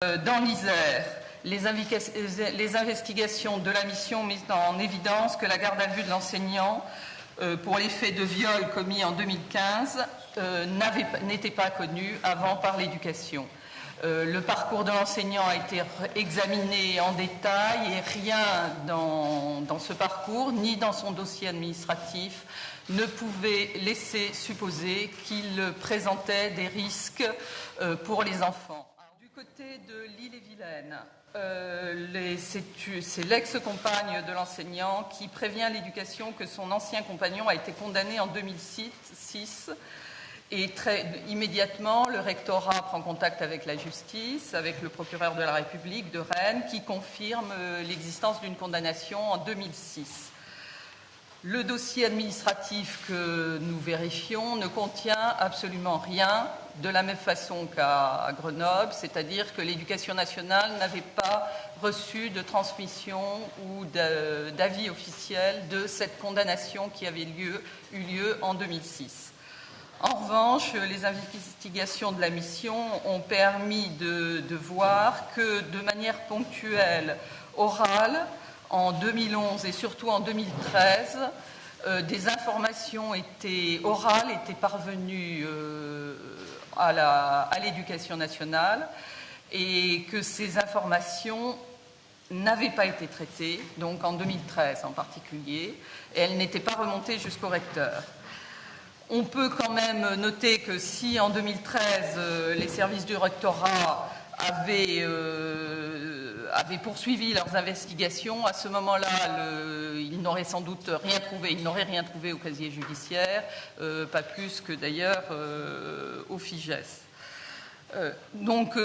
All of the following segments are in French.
Dans l'Isère, les investigations de la mission mettent en évidence que la garde à vue de l'enseignant pour les faits de viol commis en 2015 n'était pas connue avant par l'éducation. Le parcours de l'enseignant a été examiné en détail et rien dans ce parcours, ni dans son dossier administratif, ne pouvait laisser supposer qu'il présentait des risques pour les enfants. Du côté de l'Ille-et-Vilaine, c'est l'ex-compagne de l'enseignant qui prévient l'éducation que son ancien compagnon a été condamné en 2006 et immédiatement le rectorat prend contact avec la justice, avec le procureur de la République de Rennes qui confirme l'existence d'une condamnation en 2006. Le dossier administratif que nous vérifions ne contient absolument rien, de la même façon qu'à Grenoble, c'est-à-dire que l'Éducation nationale n'avait pas reçu de transmission ou d'avis officiel de cette condamnation qui avait eu lieu en 2006. En revanche, les investigations de la mission ont permis de voir que de manière ponctuelle, orale, en 2011 et surtout en 2013, des informations orales étaient parvenues à l'Éducation nationale et que ces informations n'avaient pas été traitées, donc en 2013 en particulier, et elles n'étaient pas remontées jusqu'au recteur. On peut quand même noter que si en 2013 les services du rectorat avaient poursuivi leurs investigations, à ce moment-là, ils n'auraient sans doute rien trouvé. Ils n'auraient rien trouvé au casier judiciaire, pas plus que d'ailleurs au FIJES. Donc,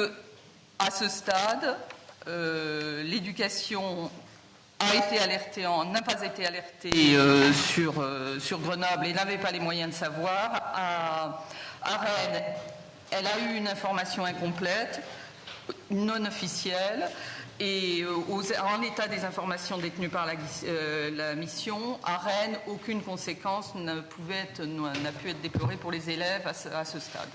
à ce stade, l'éducation n'a pas été alertée sur Grenoble et n'avait pas les moyens de savoir. À Rennes, elle a eu une information incomplète, non officielle, et en l'état des informations détenues par la mission, à Rennes, aucune conséquence n'a pu être déplorée pour les élèves à ce stade.